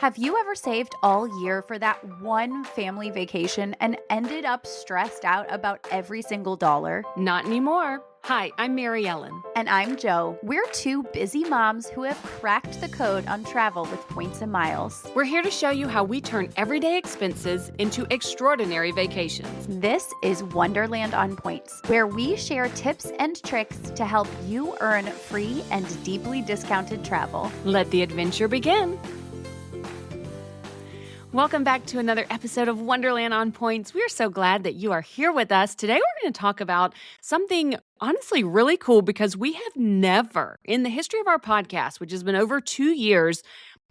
Have you ever saved all year for that one family vacation and ended up stressed out about every single dollar? Not anymore. Hi, I'm Mary Ellen. And I'm Joe. We're two busy moms who have cracked the code on travel with points and miles. We're here to show you how we turn everyday expenses into extraordinary vacations. This is Wonderland on Points, where we share tips and tricks to help you earn free and deeply discounted travel. Let the adventure begin. Welcome back to another episode of Wonderland on Points. We're so glad that you are here with us. Today, we're going to talk about something honestly really cool because we have never, in the history of our podcast, which has been over 2 years,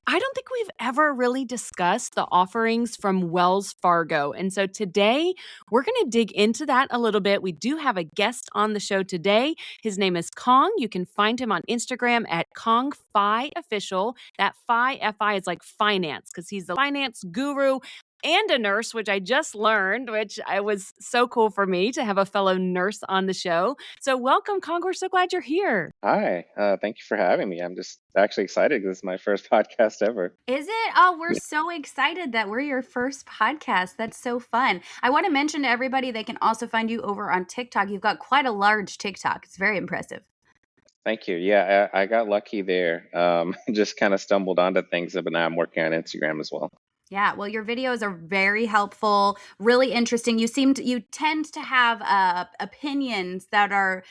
I don't think we've ever really discussed the offerings from Wells Fargo. And so today, we're going to dig into that a little bit. We do have a guest on the show today. His name is Kong. You can find him on Instagram at KongFi Official. That Fi, F-I, is like finance because he's the finance guru and a nurse, which I just learned, which I was so cool for me to have a fellow nurse on the show. So welcome, Kong. We're so glad you're here. Hi, thank you for having me. I'm just actually excited because this is my first podcast ever. Is it? Oh, we're so excited that we're your first podcast. That's so fun. I want to mention to everybody they can also find you over on TikTok. You've got quite a large TikTok. It's very impressive. Thank you. Yeah, I got lucky there. Just kind of stumbled onto things, but now I'm working on Instagram as well. Yeah, well, your videos are very helpful, really interesting. You tend to have opinions that are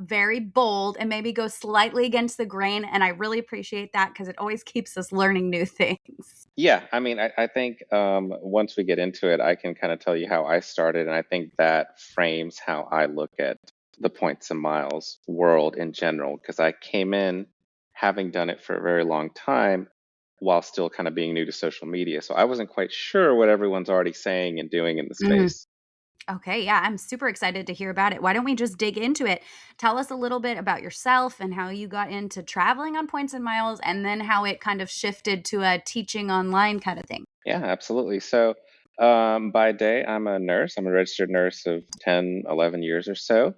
very bold and maybe go slightly against the grain, and I really appreciate that because it always keeps us learning new things. Yeah, I mean, I think once we get into it, I can kind of tell you how I started, and I think that frames how I look at the points and miles world in general, because I came in having done it for a very long time, while still kind of being new to social media. So I wasn't quite sure what everyone's already saying and doing in the space. Okay, yeah, I'm super excited to hear about it. Why don't we just dig into it? Tell us a little bit about yourself and how you got into traveling on points and miles, and then how it kind of shifted to a teaching online kind of thing. Yeah, absolutely. So by day, I'm a nurse. I'm a registered nurse of 10, 11 years or so.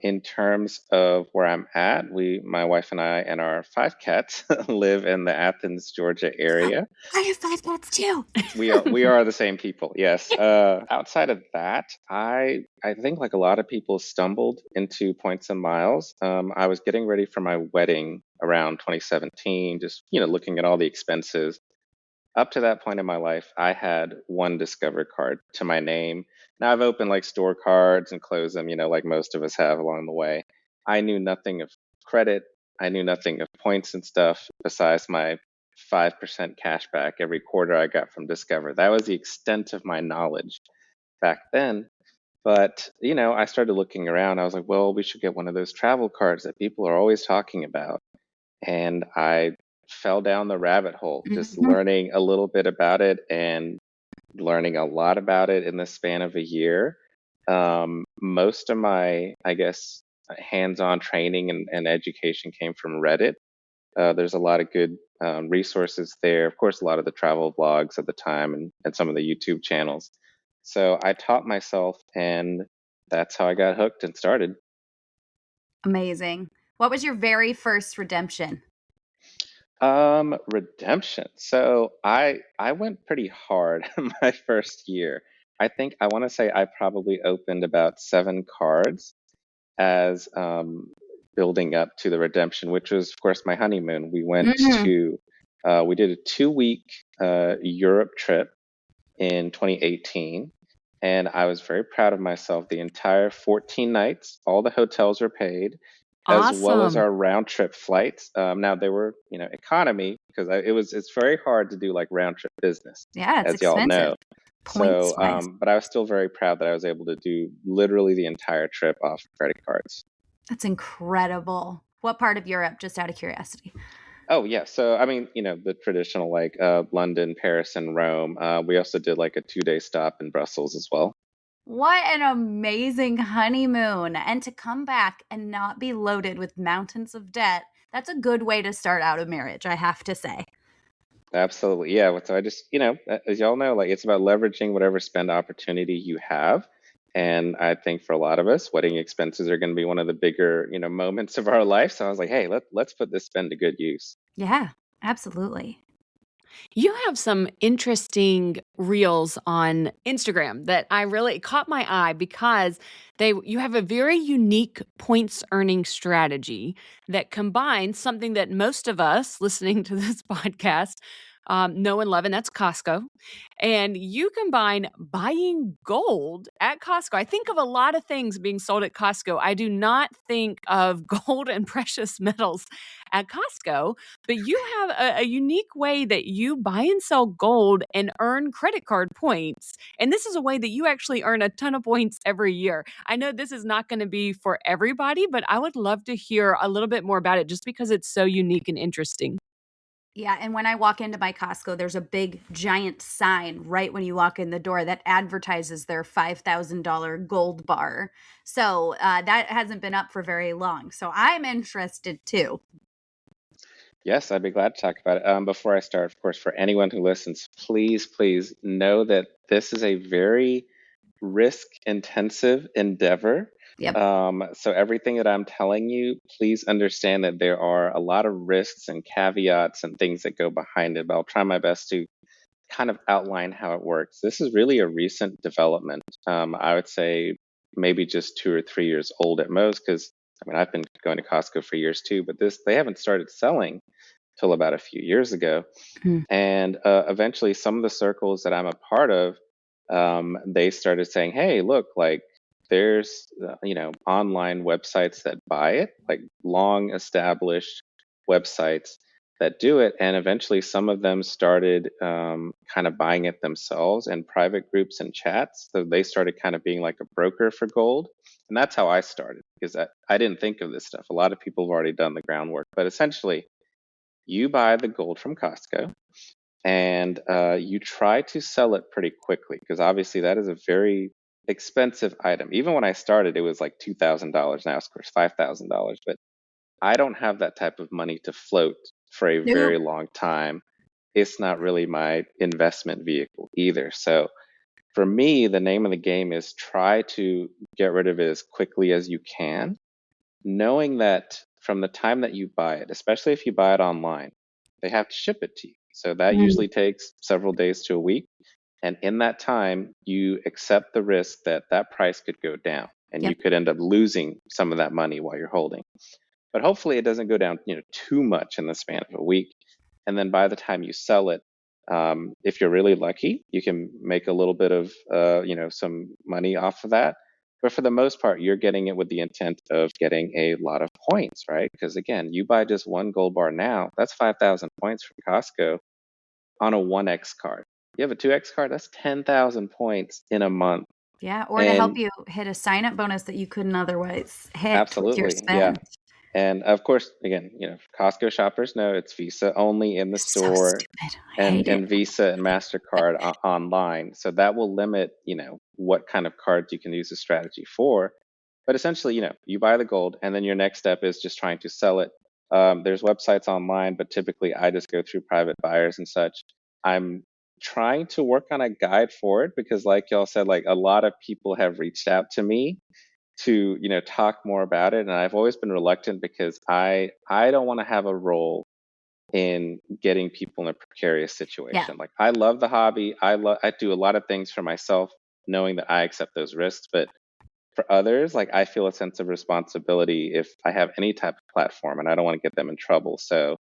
In terms of where I'm at, my wife and I and our 5 cats live in the Athens, Georgia area. I have 5 cats too. We are the same people, yes. Outside of that, I think like a lot of people stumbled into points and miles. I was getting ready for my wedding around 2017, just looking at all the expenses. Up to that point in my life, I had one Discover card to my name. Now I've opened like store cards and closed them, like most of us have along the way. I knew nothing of credit. I knew nothing of points and stuff besides my 5% cash back every quarter I got from Discover. That was the extent of my knowledge back then. But, I started looking around. I was like, well, we should get one of those travel cards that people are always talking about. And I fell down the rabbit hole, just learning a little bit about it and learning a lot about it in the span of a year. Most of my, I guess, hands-on training and education came from Reddit. There's a lot of good resources there. Of course, a lot of the travel vlogs at the time and some of the YouTube channels. So I taught myself, and that's how I got hooked and started. Amazing. What was your very first redemption? Redemption. So I went pretty hard my first year. I think I want to say I probably opened about 7 cards as building up to the redemption, which was of course my honeymoon. We went to we did a 2-week Europe trip in 2018, and I was very proud of myself. The entire 14 nights, all the hotels were paid, as well as Awesome. our round trip flights. Now they were, economy because it's very hard to do like round trip business, Yeah, it's as y'all know. expensive. Points So, wise. but I was still very proud that I was able to do literally the entire trip off credit cards. That's incredible. What part of Europe, just out of curiosity? Oh yeah, so I mean, the traditional like London, Paris, and Rome. We also did like a 2-day stop in Brussels as well. What an amazing honeymoon. And to come back and not be loaded with mountains of debt, that's a good way to start out a marriage, I have to say. Absolutely. Yeah. So I just, as y'all know, like it's about leveraging whatever spend opportunity you have. And I think for a lot of us, wedding expenses are going to be one of the bigger, moments of our life. So I was like, hey, let's put this spend to good use. Yeah, absolutely. You have some interesting reels on Instagram that I really caught my eye because you have a very unique points earning strategy that combines something that most of us listening to this podcast know and love, and that's Costco. And you combine buying gold at Costco. I think of a lot of things being sold at Costco. I do not think of gold and precious metals at Costco, but you have a unique way that you buy and sell gold and earn credit card points. And this is a way that you actually earn a ton of points every year. I know this is not going to be for everybody, but I would love to hear a little bit more about it just because it's so unique and interesting. Yeah, and when I walk into my Costco, there's a big giant sign right when you walk in the door that advertises their $5,000 gold bar. So that hasn't been up for very long. So I'm interested too. Yes, I'd be glad to talk about it. Before I start, of course, for anyone who listens, please know that this is a very risk intensive endeavor. Yep. So everything that I'm telling you, please understand that there are a lot of risks and caveats and things that go behind it, but I'll try my best to kind of outline how it works. This is really a recent development. I would say maybe just 2 or 3 years old at most, because I mean, I've been going to Costco for years too, but they haven't started selling till about a few years ago. Hmm. And eventually, some of the circles that I'm a part of, they started saying, "Hey, look, like there's online websites that buy it, like long established websites that do it." And eventually, some of them started kind of buying it themselves in private groups and chats. So they started kind of being like a broker for gold. And that's how I started, because I didn't think of this stuff. A lot of people have already done the groundwork, but essentially, you buy the gold from Costco and you try to sell it pretty quickly, because obviously that is a very expensive item. Even when I started, it was like $2,000. Now, of course, $5,000. But I don't have that type of money to float for a No. very long time. It's not really my investment vehicle either. So for me, the name of the game is try to get rid of it as quickly as you can, knowing that from the time that you buy it, especially if you buy it online, they have to ship it to you. So that Mm. usually takes several days to a week. And in that time, you accept the risk that that price could go down and you Yep. could end up losing some of that money while you're holding. But hopefully it doesn't go down, too much in the span of a week. And then by the time you sell it, if you're really lucky, you can make a little bit of, some money off of that. But for the most part, you're getting it with the intent of getting a lot of points, right? Because again, you buy just one gold bar now, that's 5,000 points from Costco on a 1X card. You have a 2X card, that's 10,000 points in a month. Yeah, or to help And you hit a sign up bonus that you couldn't otherwise hit with your absolutely, yeah. spend. And of course, again, Costco shoppers know it's Visa only in the So store stupid. I and, hate it. and Visa and MasterCard online. So that will limit, what kind of cards you can use the strategy for. But essentially, you buy the gold and then your next step is just trying to sell it. There's websites online, but typically I just go through private buyers and such. I'm trying to work on a guide for it because, like y'all said, like a lot of people have reached out to me to talk more about it, and I've always been reluctant because I don't want to have a role in getting people in a precarious Yeah. situation. Like I love the hobby. I do a lot of things for myself knowing that I accept those risks, but for others, like I feel a sense of responsibility if I have any type of platform and I don't want to get them in trouble. So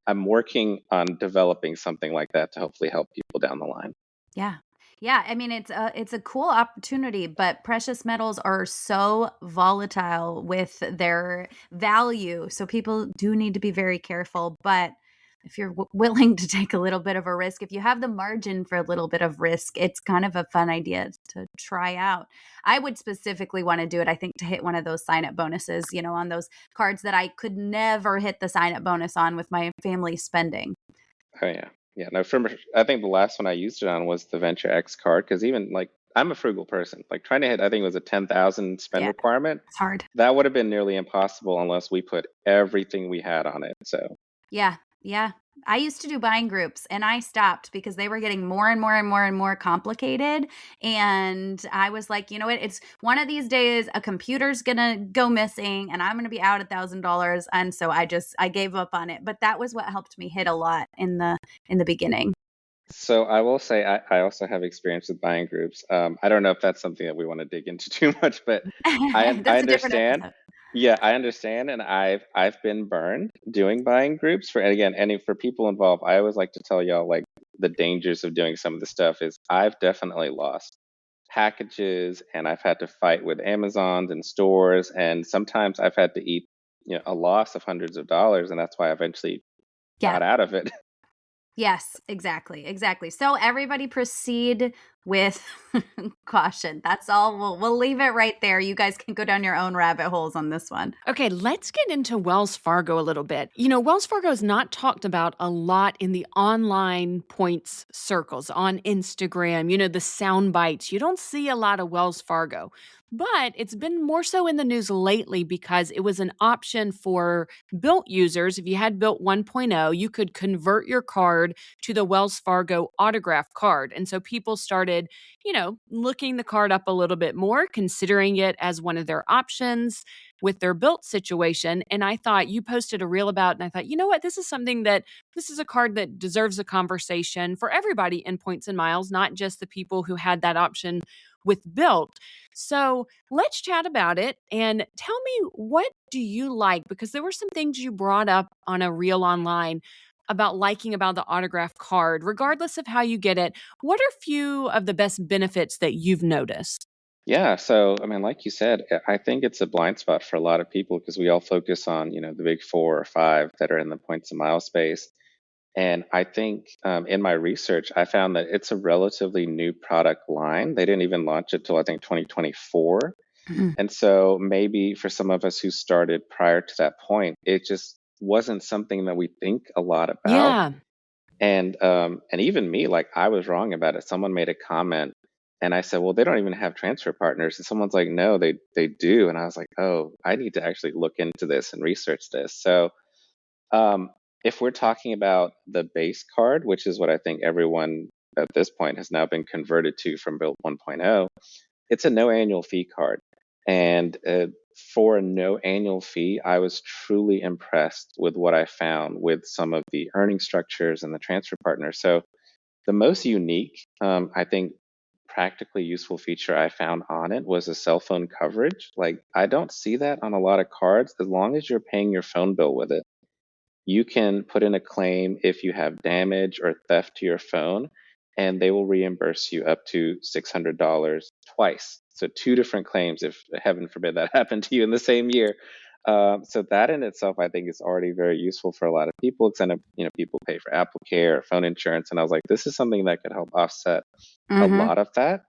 I'm working on developing something like that to hopefully help people down the line. Yeah. Yeah, I mean it's a cool opportunity, but precious metals are so volatile with their value. So people do need to be very careful, but if you're willing to take a little bit of a risk, if you have the margin for a little bit of risk, it's kind of a fun idea to try out. I would specifically want to do it, I think, to hit one of those sign up bonuses, on those cards that I could never hit the sign up bonus on with my family spending. Oh yeah. Yeah. No, I think the last one I used it on was the Venture X card, because even like I'm a frugal person. Like trying to hit, I think it was a 10,000 spend Yeah, requirement. it's hard. That would have been nearly impossible unless we put everything we had on it. So Yeah. Yeah. I used to do buying groups and I stopped because they were getting more and more and more and more complicated. And I was like, you know what? It's one of these days a computer's gonna go missing and I'm gonna be out $1,000. And so I gave up on it. But that was what helped me hit a lot in the beginning. So I will say I also have experience with buying groups. I don't know if that's something that we want to dig into too much, but I That's a different understand. episode. Yeah, I understand, and I've been burned doing buying groups for, and again, any for people involved. I always like to tell y'all like the dangers of doing some of the stuff is I've definitely lost packages, and I've had to fight with Amazons and stores, and sometimes I've had to eat, a loss of hundreds of dollars, and that's why I eventually Yeah. got out of it. Yes, exactly, exactly. So everybody proceed with caution. That's all. We'll leave it right there. You guys can go down your own rabbit holes on this one. Okay, let's get into Wells Fargo a little bit. You know, Wells Fargo is not talked about a lot in the online points circles on Instagram, the sound bites. You don't see a lot of Wells Fargo, but it's been more so in the news lately because it was an option for Built users. If you had Built 1.0, you could convert your card to the Wells Fargo autograph card. And so people started, looking the card up a little bit more, considering it as one of their options with their Built situation. And I thought you posted a reel about, and I thought, you know what, this is a card that deserves a conversation for everybody in Points and Miles, not just the people who had that option with Built. So let's chat about it and tell me, what do you like? Because there were some things you brought up on a reel online about liking about the autograph card, regardless of how you get it. What are a few of the best benefits that you've noticed? Yeah, so I mean, like you said, I think it's a blind spot for a lot of people because we all focus on, the big four or five that are in the points and mile space. And I think in my research, I found that it's a relatively new product line. They didn't even launch it till I think 2024. Mhm. And so maybe for some of us who started prior to that point, it just wasn't something that we think a lot about. Yeah. And even me, like I was wrong about it. Someone made a comment and I said, well, they don't even have transfer partners. And someone's like, no, they do. And I was like, oh, I need to actually look into this and research this. So um, if we're talking about the base card, which is what I think everyone at this point has now been converted to from Build 1.0, it's a no annual fee card. And for a no annual fee, I was truly impressed with what I found with some of the earning structures and the transfer partners. So the most unique, I think, practically useful feature I found on it was a cell phone coverage. Like, I don't see that on a lot of cards as long as you're paying your phone bill with it. You can put in a claim if you have damage or theft to your phone, and they will reimburse you up to $600 twice. So, two different claims if heaven forbid that happened to you in the same year. So that in itself, I think, is already very useful for a lot of people. Because I know, people pay for Apple Care or phone insurance, and I was like, this is something that could help offset a Mhm. lot of that.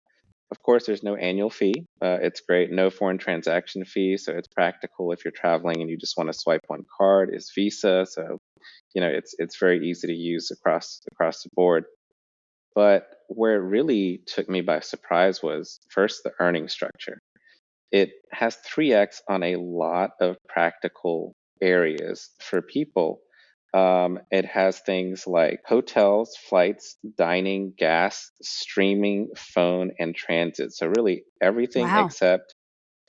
Of course, there's no annual fee. It's great. No foreign transaction fee. So it's practical if you're traveling and you just want to swipe one card. It's Visa. So, it's very easy to use across the board. But where it really took me by surprise was first the earning structure. It has 3x on a lot of practical areas for people. It has things like hotels, flights, dining, gas, streaming, phone, and transit. So, really, everything Wow. except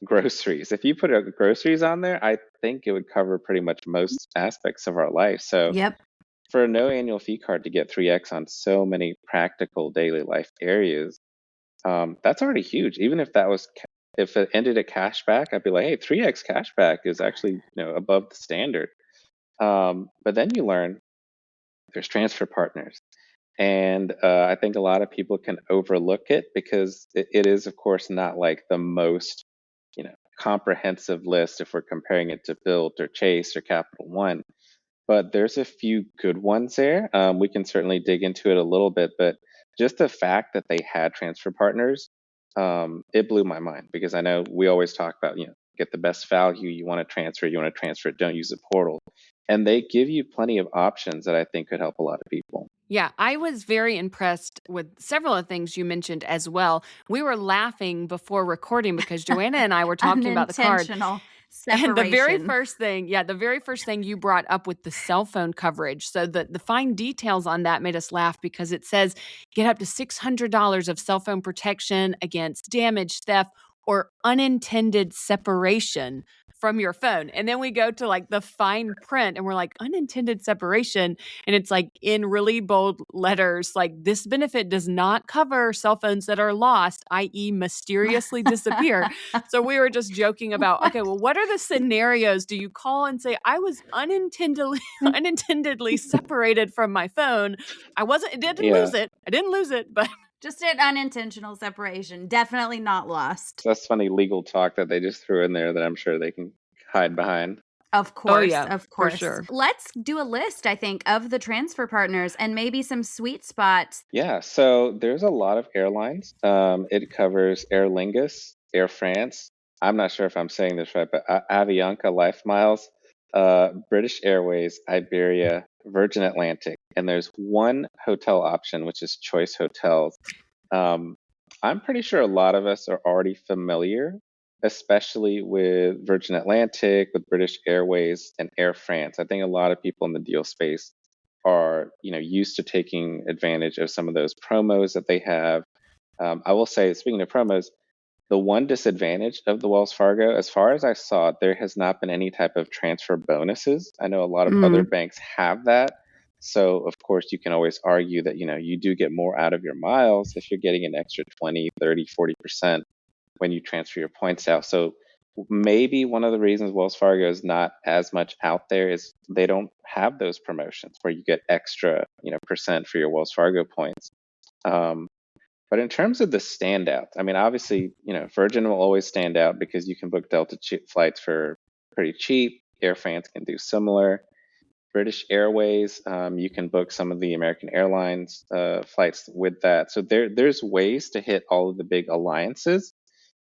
groceries. If you put groceries on there, I think it would cover pretty much most aspects of our life. So, Yep. for a no annual fee card to get 3x on so many practical daily life areas, that's already huge. Even if if it ended at cashback, I'd be like, hey, 3x cashback is actually, above the standard. But then you learn there's transfer partners. And I think a lot of people can overlook it because it is, of course, not like the most, comprehensive list if we're comparing it to Built or Chase or Capital One. But there's a few good ones there. We can certainly dig into it a little bit, but just the fact that they had transfer partners, it blew my mind because I know we always talk about, get the best value. You want to transfer it, don't use a portal. And they give you plenty of options that I think could help a lot of people. Yeah, I was very impressed with several of things you mentioned as well. We were laughing before recording because Joanna and I were talking about the card. Unintentional. And the very Separation. first thing, the very first thing you brought up with the cell phone coverage. So the fine details on that made us laugh because it says get up to $600 of cell phone protection against damage, theft, or unintended separation from your phone. And then we go to like the fine print and we're like, unintended separation. And it's like in really bold letters, like this benefit does not cover cell phones that are lost, i.e., mysteriously disappear. So we were just joking about, okay, well, what are the scenarios? Do you call and say, I was unintendedly separated from my phone? I didn't Yeah, lose it. I didn't lose it, but Just an unintentional separation. Definitely not lost. that's funny legal talk that they just threw in there that I'm sure they can hide behind. Of oh course, yeah, of for course. sure. Let's do a list, I think, of the transfer partners and maybe some sweet spots. Yeah, so there's a lot of airlines. It covers Aer Lingus, Air France. I'm not sure if I'm saying this right, but Avianca Life Miles, British Airways, Iberia, Virgin Atlantic, and there's one hotel option, which is Choice Hotels. Um, I'm pretty sure a lot of us are already familiar, especially with Virgin Atlantic, with British Airways, and Air France. I think a lot of people in the deal space are, used to taking advantage of some of those promos that they have. I will say, speaking of promos, the one disadvantage of the Wells Fargo, as far as I saw, there has not been any type of transfer bonuses. I know a lot of other Mm. banks have that. So, of course, you can always argue that, you do get more out of your miles if you're getting an extra 20, 30, 40% when you transfer your points out. So, maybe one of the reasons Wells Fargo is not as much out there is they don't have those promotions where you get extra, percent for your Wells Fargo points. Um, but in terms of the standouts, I mean, obviously, Virgin will always stand out because you can book Delta flights for pretty cheap. Air France can do similar. British Airways, you can book some of the American Airlines flights with that. So there's ways to hit all of the big alliances.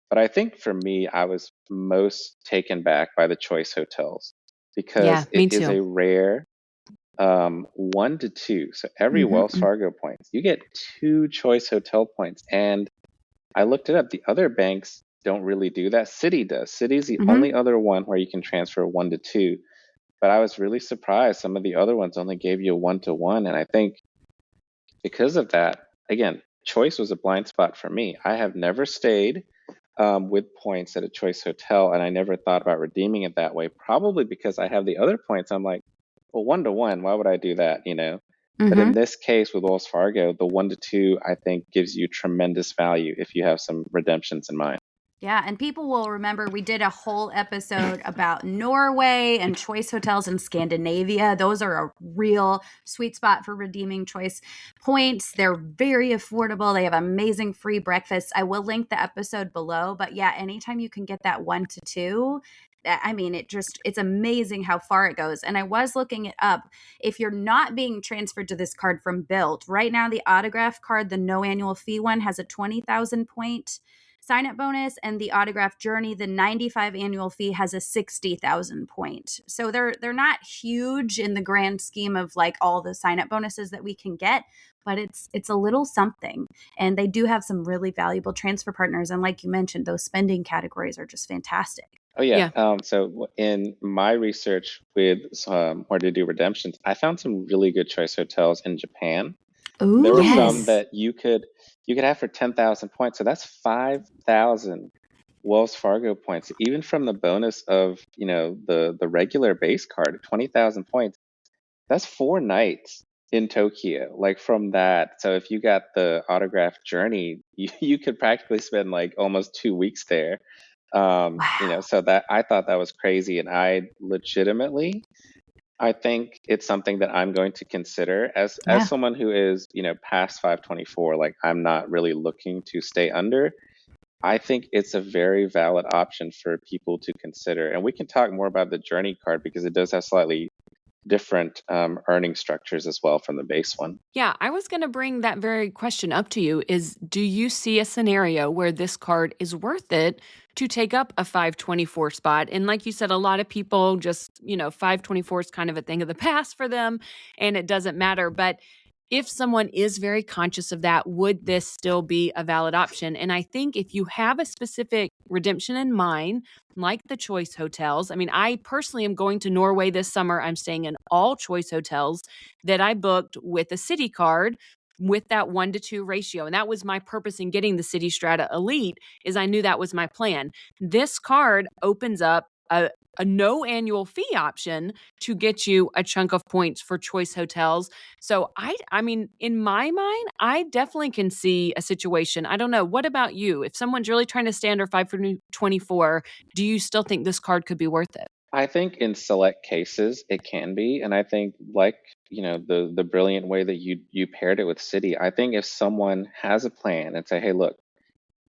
But I think for me, I was most taken back by the Choice Hotels Yeah, because it me is too. a rare 1 to 2. So every Wells Mhm. Fargo points, you get 2 Choice Hotel points. And I looked it up. The other banks don't really do that. Citi does. Citi's the Mhm. only other one where you can transfer 1 to 2. But I was really surprised. Some of the other ones only gave you a 1 to 1. And I think because of that, again, Choice was a blind spot for me. I have never stayed with points at a Choice Hotel, and I never thought about redeeming it that way. Probably because I have the other points. I'm like, well, 1 to 1, why would I do that? But in Mhm. this case with Wells Fargo, the 1 to 2 I think gives you tremendous value if you have some redemptions in mind. Yeah, and people will remember we did a whole episode about Norway and choice hotels in Scandinavia. Those are a real sweet spot for redeeming choice points. They're very affordable. They have amazing free breakfasts. I will link the episode below, but yeah, anytime you can get that 1 to 2, I mean, it's amazing how far it goes. And I was looking it up. If you're not being transferred to this card from Built, right now the autograph card, the no annual fee one, has a 20,000 point sign up bonus, and the autograph journey, the 95 annual fee, has a 60,000 point. So they're not huge in the grand scheme of like all the sign up bonuses that we can get, but it's a little something. And they do have some really valuable transfer partners, and like you mentioned, those spending categories are just fantastic. Oh yeah. Yeah. So in my research with where to do redemptions, I found some really good Choice Hotels in Japan. There were some Ooh. Yes. that you could have for 10,000 points. So that's 5,000 Wells Fargo points, even from the bonus of, the regular base card, 20,000 points. That's 4 nights in Tokyo. Like from that. So if you got the autograph journey, you could practically spend like almost 2 weeks there. Wow. So that I thought that was crazy. And I think it's something that I'm going to consider as Yeah. someone who is, past 524, like I'm not really looking to stay under. I think it's a very valid option for people to consider. And we can talk more about the Journey card because it does have slightly different earning structures as well from the base one. Yeah, I was going to bring that very question up to you is do you see a scenario where this card is worth it to take up a 524 spot? And like you said, a lot of people just, 524 is kind of a thing of the past for them and it doesn't matter. But if someone is very conscious of that, would this still be a valid option? And I think if you have a specific redemption in mind, like the Choice hotels, I mean, I personally am going to Norway this summer. I'm staying in all Choice hotels that I booked with a City card with that 1-to-2 ratio. And that was my purpose in getting the City Strata Elite, is I knew that was my plan. This card opens up a no annual fee option to get you a chunk of points for Choice hotels. So I mean, in my mind, I definitely can see a situation. I don't know. What about you? If someone's really trying to stay under 5 for 24, do you still think this card could be worth it? I think in select cases it can be, and I think like the brilliant way that you paired it with City. I think if someone has a plan and say, hey, look,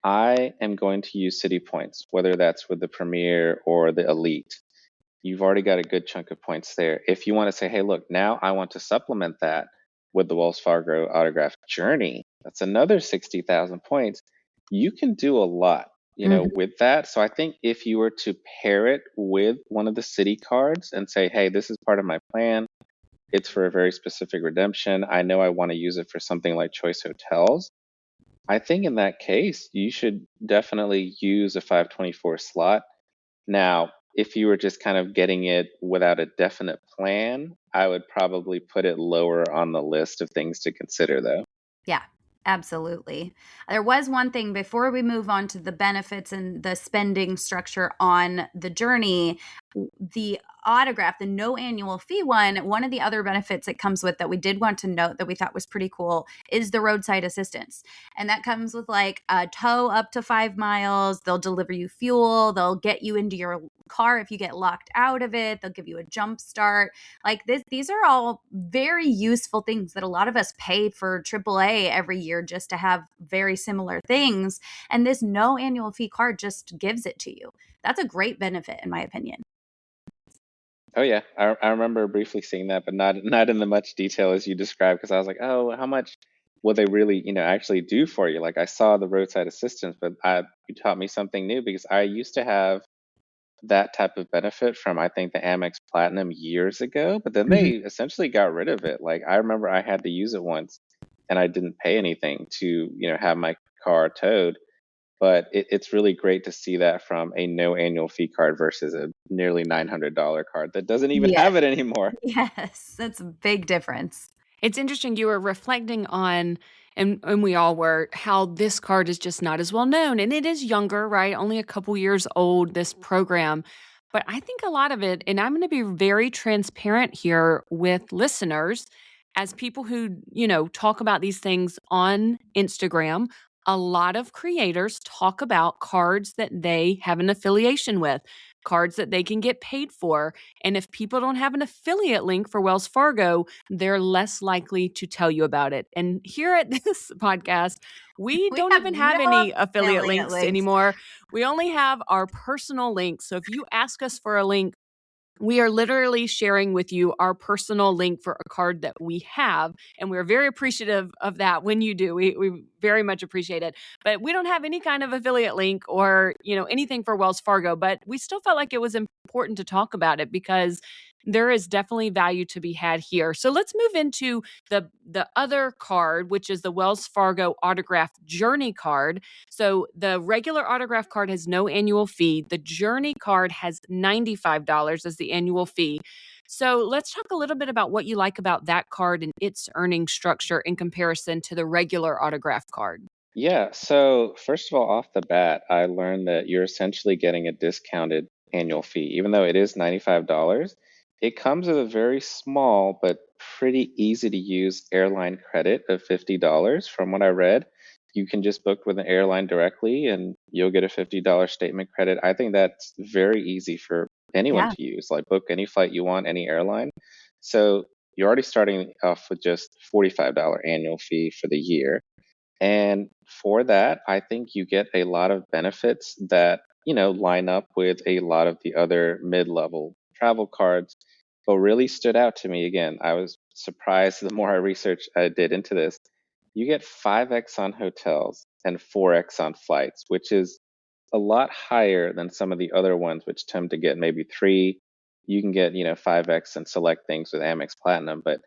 I am going to use City points, whether that's with the Premier or the Elite. You've already got a good chunk of points there. If you want to say, hey, look, now I want to supplement that with the Wells Fargo autograph journey, that's another 60,000 points. You can do a lot, Mhm. with that. So I think if you were to pair it with one of the City cards and say, hey, this is part of my plan, it's for a very specific redemption. I know I want to use it for something like Choice Hotels. I think in that case, you should definitely use a 524 slot. Now, if you were just kind of getting it without a definite plan, I would probably put it lower on the list of things to consider, though. Yeah, absolutely. There was one thing before we move on to the benefits and the spending structure on the journey. The autograph, the no annual fee one of the other benefits it comes with that we did want to note that we thought was pretty cool is the roadside assistance. And that comes with like a tow up to 5 miles. They'll deliver you fuel. They'll get you into your car if you get locked out of it. They'll give you a jump start. Like these are all very useful things that a lot of us pay for AAA every year just to have very similar things. And this no annual fee card just gives it to you. That's a great benefit, in my opinion. Oh yeah, I remember briefly seeing that, but not in the much detail as you described, because I was like, oh, how much will they really, actually do for you? Like I saw the roadside assistance, but you taught me something new because I used to have that type of benefit from I think the Amex Platinum years ago, but then they Mhm. essentially got rid of it. Like I remember I had to use it once and I didn't pay anything to, have my car towed. But it's really great to see that from a no annual fee card versus a nearly $900 card that doesn't even Yes. have it anymore. Yes, that's a big difference. It's interesting you were reflecting on, and we all were, how this card is just not as well known. And it is younger, right? Only a couple years old, this program. But I think a lot of it, and I'm going to be very transparent here with listeners, as people who, talk about these things on Instagram, a lot of creators talk about cards that they have an affiliation with, cards that they can get paid for. And if people don't have an affiliate link for Wells Fargo, they're less likely to tell you about it. And here at this podcast, we We don't have even have no any affiliate affiliate links links. anymore. We only have our personal links. So if you ask us for a link, we are literally sharing with you our personal link for a card that we have. And we're very appreciative of that when you do. We very much appreciate it. But we don't have any kind of affiliate link or, anything for Wells Fargo. But we still felt like it was important to talk about it because there is definitely value to be had here. So let's move into the other card, which is the Wells Fargo Autograph Journey card. So the regular autograph card has no annual fee. The Journey card has $95 as the annual fee. So let's talk a little bit about what you like about that card and its earning structure in comparison to the regular autograph card. Yeah, so first of all, off the bat, I learned that you're essentially getting a discounted annual fee. Even though it is $95, it comes with a very small but pretty easy to use airline credit of $50. From what I read, you can just book with an airline directly and you'll get a $50 statement credit. I think that's very easy for anyone Yeah. to use. Like book any flight you want, any airline. So you're already starting off with just $45 annual fee for the year. And for that, I think you get a lot of benefits that, line up with a lot of the other mid-level travel cards. What really stood out to me, again, I was surprised the more I researched I did into this. You get 5x on hotels and 4x on flights, which is a lot higher than some of the other ones, which tend to get maybe three. You can get, 5x and select things with Amex Platinum, but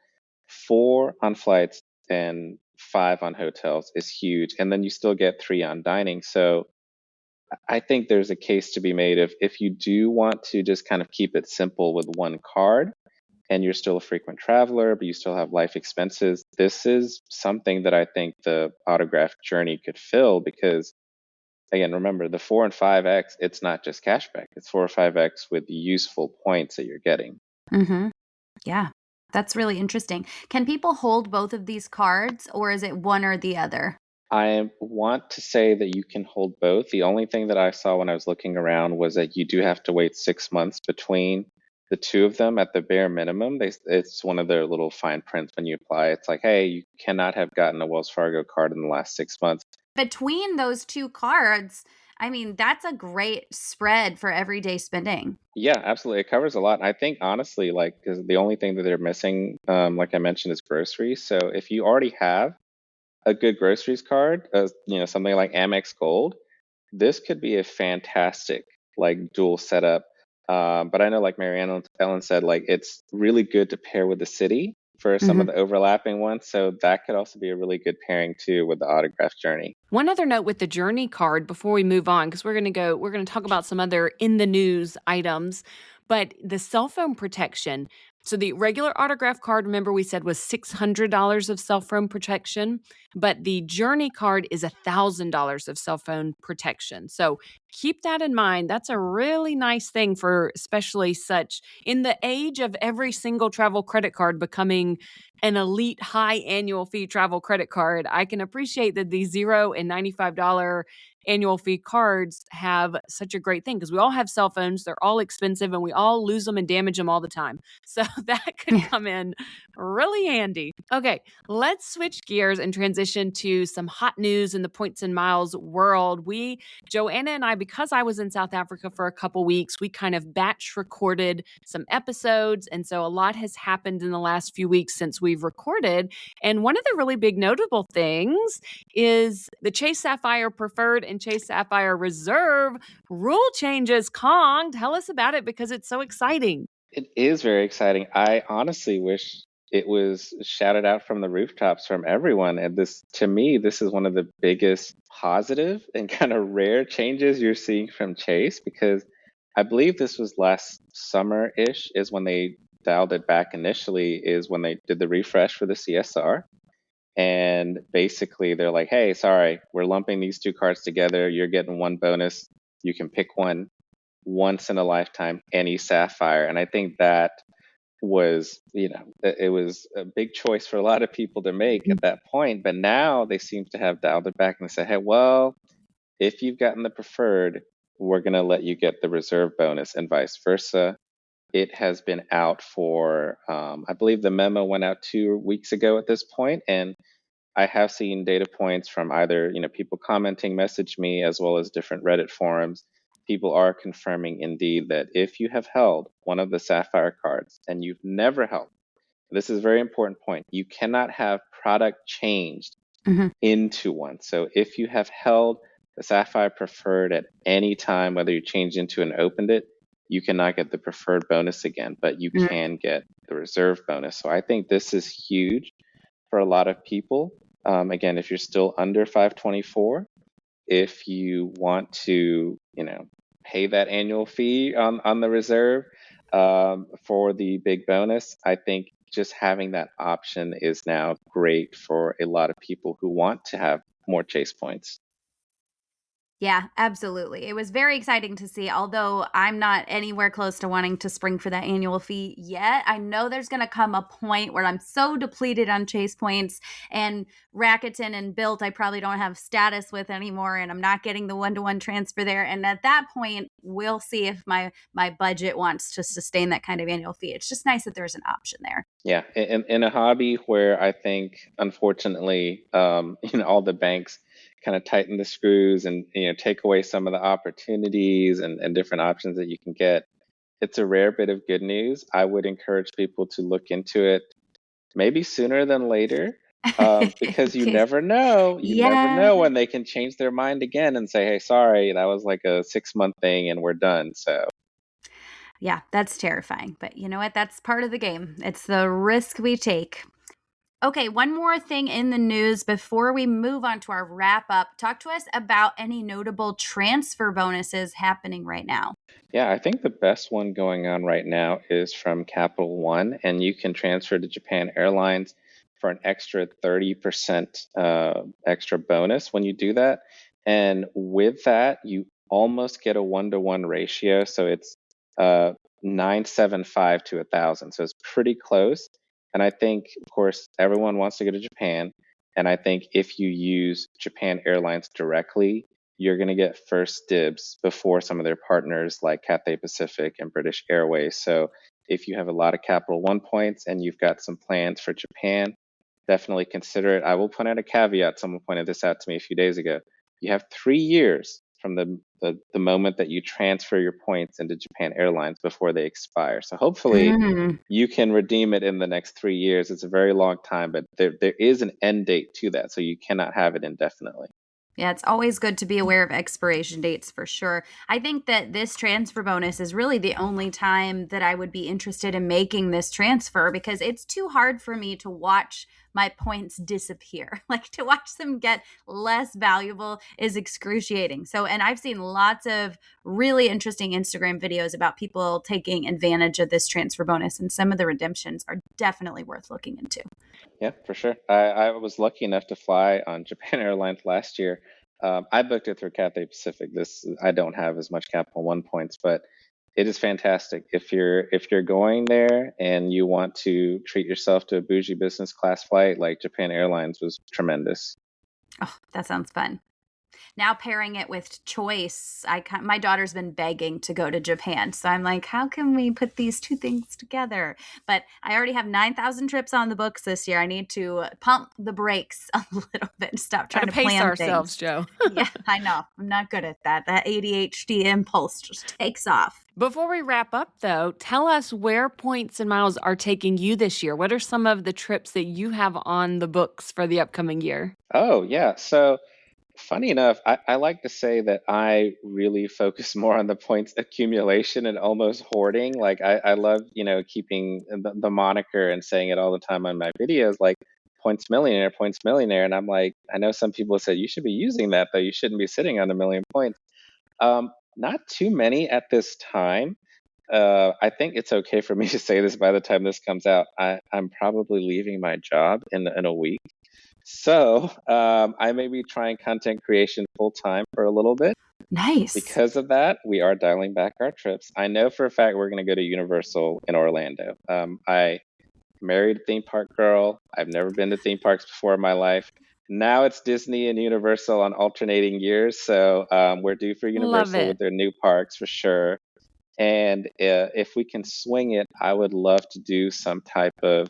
four on flights and 5 on hotels is huge. And then you still get 3 on dining. So I think there's a case to be made if you do want to just kind of keep it simple with one card and you're still a frequent traveler, but you still have life expenses. This is something that I think the autograph journey could fill because, again, remember the 4 and 5x, it's not just cashback, it's 4 or 5x with useful points that you're getting. Mm-hmm. Yeah, that's really interesting. Can people hold both of these cards, or is it one or the other? I want to say that you can hold both. The only thing that I saw when I was looking around was that you do have to wait 6 months between the two of them at the bare minimum. It's one of their little fine prints when you apply. It's like, hey, you cannot have gotten a Wells Fargo card in the last 6 months. Between those two cards, I mean, that's a great spread for everyday spending. Yeah, absolutely. It covers a lot. I think honestly, like, because the only thing that they're missing, like I mentioned, is groceries. So if you already have a good groceries card, something like Amex Gold, this could be a fantastic like dual setup. But I know, like Marianne Ellen said, like it's really good to pair with the city for some of Mhm. the overlapping ones. So that could also be a really good pairing too with the autograph journey. One other note with the Journey card before we move on, because we're going to talk about some other in the news items, but the cell phone protection. So the regular autograph card, remember we said was $600 of cell phone protection, but the Journey card is $1,000 of cell phone protection. So keep that in mind. That's a really nice thing for especially such in the age of every single travel credit card becoming an elite high annual fee travel credit card. I can appreciate that the $0 and $95 annual fee cards have such a great thing because we all have cell phones. They're all expensive and we all lose them and damage them all the time. So that could come in really handy. Okay, let's switch gears and transition to some hot news in the points and miles world. Joanna and I, because I was in South Africa for a couple weeks, we kind of batch recorded some episodes. And so a lot has happened in the last few weeks since we've recorded. And one of the really big notable things is the Chase Sapphire Preferred and Chase Sapphire Reserve rule changes. Kong, tell us about it because it's so exciting. It is very exciting. I honestly wish it was shouted out from the rooftops from everyone. And this, to me, this is one of the biggest positive and kind of rare changes you're seeing from Chase because I believe this was last summer-ish is when they dialed it back initially, is when they did the refresh for the CSR. And basically they're like, hey, sorry, we're lumping these two cards together. You're getting one bonus. You can pick one once in a lifetime, any Sapphire. And I think that was, it was a big choice for a lot of people to make at that point. But now they seem to have dialed it back and they say, hey, well, if you've gotten the preferred, we're going to let you get the reserve bonus and vice versa. It has been out for, I believe the memo went out 2 weeks ago at this point, and I have seen data points from either people commenting, message me, as well as different Reddit forums. People are confirming indeed that if you have held one of the Sapphire cards and you've never held, this is a very important point. You cannot have product changed Mhm. into one. So if you have held the Sapphire Preferred at any time, whether you changed into and opened it, you cannot get the preferred bonus again, but you Mhm. can get the reserve bonus. So I think this is huge for a lot of people. Again, if you're still under 524, if you want to, pay that annual fee on the reserve for the big bonus, I think just having that option is now great for a lot of people who want to have more chase points. Yeah, absolutely. It was very exciting to see, although I'm not anywhere close to wanting to spring for that annual fee yet. I know there's going to come a point where I'm so depleted on chase points and Rakuten and Built, I probably don't have status with anymore, and I'm not getting the one-to-one transfer there. And at that point, we'll see if my budget wants to sustain that kind of annual fee. It's just nice that there's an option there. Yeah, in a hobby where I think, unfortunately, all the banks kind of tighten the screws and take away some of the opportunities and different options that you can get. It's a rare bit of good news. I would encourage people to look into it maybe sooner than later, because you Okay. never know. You never Yeah. know when they can change their mind again and say, "Hey, sorry, that was like a 6 month thing, and we're done." So Yeah, that's terrifying. But you know what? That's part of the game. It's the risk we take. Okay, one more thing in the news before we move on to our wrap up. Talk to us about any notable transfer bonuses happening right now. Yeah, I think the best one going on right now is from Capital One, and you can transfer to Japan Airlines for an extra 30% extra bonus when you do that. And with that, you almost get a 1-to-1 ratio. So it's uh, 975 to 1,000. So it's pretty close. And I think, of course, everyone wants to go to Japan. And I think if you use Japan Airlines directly, you're going to get first dibs before some of their partners like Cathay Pacific and British Airways. So if you have a lot of Capital One points and you've got some plans for Japan, definitely consider it. I will point out a caveat. Someone pointed this out to me a few days ago. You have 3 years from the moment that you transfer your points into Japan Airlines before they expire. So hopefully you can redeem it in the next 3 years. It's a very long time, but there is an end date to that. So you cannot have it indefinitely. Yeah, it's always good to be aware of expiration dates for sure. I think that this transfer bonus is really the only time that I would be interested in making this transfer because it's too hard for me to watch my points disappear. Like to watch them get less valuable is excruciating. So, and I've seen lots of really interesting Instagram videos about people taking advantage of this transfer bonus, and some of the redemptions are definitely worth looking into. Yeah, for sure. I was lucky enough to fly on Japan Airlines last year. I booked it through Cathay Pacific. This I don't have as much Capital One points, but it is fantastic. If you're going there and you want to treat yourself to a bougie business class flight, like Japan Airlines was tremendous. Oh, that sounds fun. Now pairing it with choice, my daughter's been begging to go to Japan. So I'm like, how can we put these two things together? But I already have 9,000 trips on the books this year. I need to pump the brakes a little bit and stop trying to pace plan ourselves, things. Joe. Yeah, I know. I'm not good at that. That ADHD impulse just takes off. Before we wrap up, though, tell us where points and miles are taking you this year. What are some of the trips that you have on the books for the upcoming year? Oh yeah. So funny enough, I like to say that I really focus more on the points accumulation and almost hoarding. Like I love, keeping the moniker and saying it all the time on my videos, like points millionaire. And I'm like, I know some people said you should be using that though. You shouldn't be sitting on 1 million points. Not too many at this time. I think it's okay for me to say this by the time this comes out. I'm probably leaving my job in a week. So I may be trying content creation full time for a little bit. Nice. Because of that, we are dialing back our trips. I know for a fact we're going to go to Universal in Orlando. I married a theme park girl. I've never been to theme parks before in my life. Now it's Disney and Universal on alternating years. So we're due for Love Universal with it. their new parks for sure. And if we can swing it, I would love to do some type of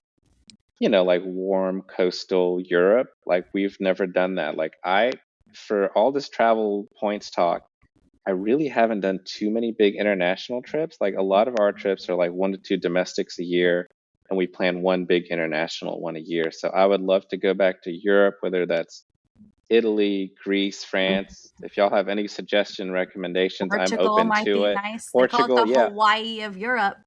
like warm coastal Europe. Like we've never done that. For all this travel points talk, I really haven't done too many big international trips. Like a lot of our trips are like 1 to 2 domestics a year, and we plan one big international one a year. So I would love to go back to Europe, whether that's Italy, Greece, France. If y'all have any suggestion recommendations, I'm Portugal open might to be it. nice. They call it Portugal, the yeah. Hawaii of Europe.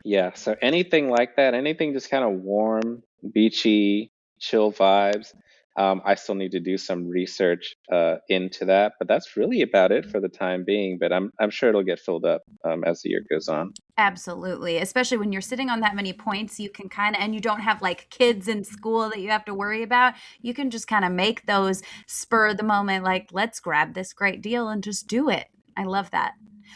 Yeah, so anything like that, anything just kind of warm, beachy, chill vibes. I still need to do some research into that, but that's really about it for the time being. But I'm sure it'll get filled up as the year goes on. Absolutely. Especially when you're sitting on that many points, you can kind of, and you don't have like kids in school that you have to worry about. You can just kind of make those spur of the moment, like, let's grab this great deal and just do it. I love that.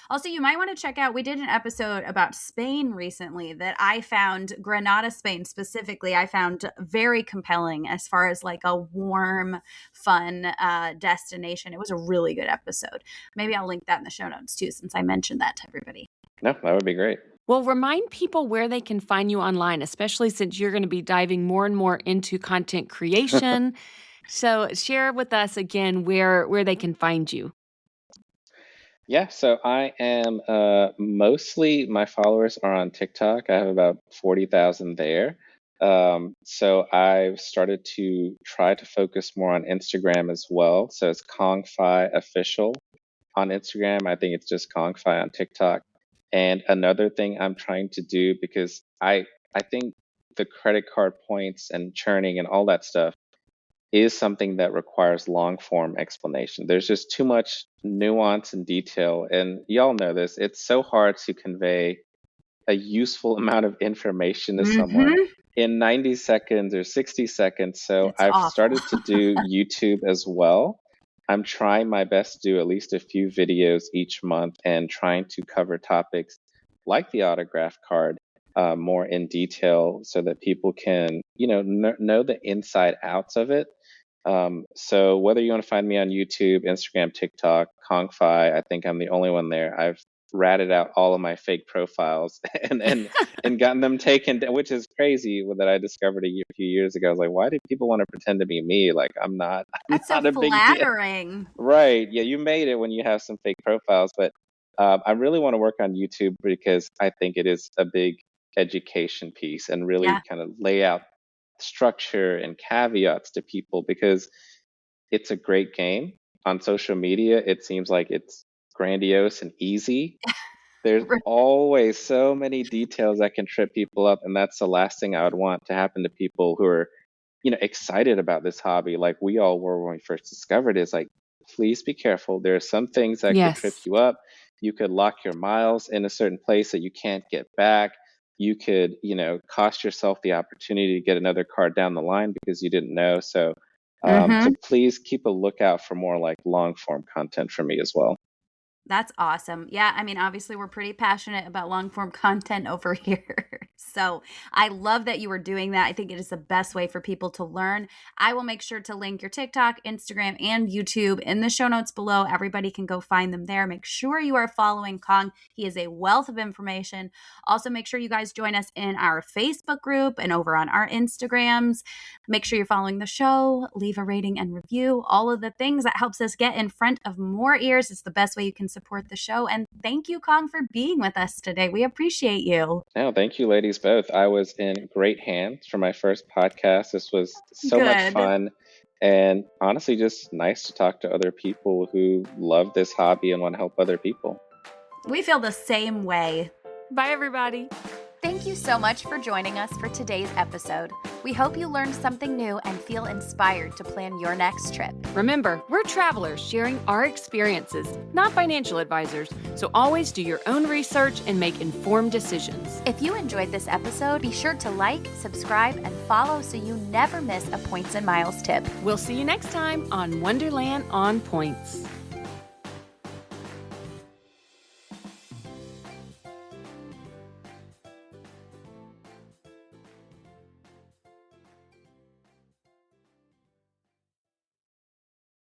Also, you might want to check out, we did an episode about Spain recently that I found, Granada, Spain specifically, I found very compelling as far as like a warm, fun destination. It was a really good episode. Maybe I'll link that in the show notes too, since I mentioned that to everybody. No, that would be great. Well, remind people where they can find you online, especially since you're going to be diving more and more into content creation. So share with us again where they can find you. Yeah, so I am mostly my followers are on TikTok. I have about 40,000 there. So I've started to try to focus more on Instagram as well. So it's Kongfi official on Instagram. I think it's just Kongfi on TikTok. And another thing I'm trying to do because I think the credit card points and churning and all that stuff is something that requires long form explanation. There's just too much nuance and detail. And y'all know this, it's so hard to convey a useful amount of information to someone Mm-hmm. in 90 seconds or 60 seconds. So It's I've awful. started to do YouTube as well. I'm trying my best to do at least a few videos each month and trying to cover topics like the autograph card more in detail so that people can, know the inside outs of it. So whether you want to find me on YouTube, Instagram, TikTok, KongFi, I think I'm the only one there. I've ratted out all of my fake profiles and gotten them taken down, which is crazy that I discovered a few years ago. I was like, why do people want to pretend to be me? Like I'm not, I'm That's so not a big deal. flattering. Right. Yeah, you made it when you have some fake profiles, but I really want to work on YouTube because I think it is a big education piece and really Yeah. kind of lay out structure and caveats to people because it's a great game. On social media, it seems like it's grandiose and easy. There's always so many details that can trip people up, and that's the last thing I would want to happen to people who are, excited about this hobby like we all were when we first discovered it. It's like, please be careful. There are some things that could trip Yes. you up. You could lock your miles in a certain place that you can't get back. You could, cost yourself the opportunity to get another card down the line because you didn't know. So Mm-hmm. please keep a lookout for more like long form content from me as well. That's awesome. Yeah, I mean, obviously, we're pretty passionate about long form content over here. So I love that you were doing that. I think it is the best way for people to learn. I will make sure to link your TikTok, Instagram, and YouTube in the show notes below. Everybody can go find them there. Make sure you are following Kong. He is a wealth of information. Also, make sure you guys join us in our Facebook group and over on our Instagrams. Make sure you're following the show, leave a rating and review, all of the things that helps us get in front of more ears. It's the best way you can support the show. And thank you, Kong, for being with us today. We appreciate you. No, thank you, ladies, both. I was in great hands for my first podcast. This was so much Good. fun and honestly just nice to talk to other people who love this hobby and want to help other people. We feel the same way. Bye, everybody. Thank you so much for joining us for today's episode. We hope you learned something new and feel inspired to plan your next trip. Remember, we're travelers sharing our experiences, not financial advisors. So always do your own research and make informed decisions. If you enjoyed this episode, be sure to like, subscribe, and follow so you never miss a Points and Miles tip. We'll see you next time on Wonderland on Points.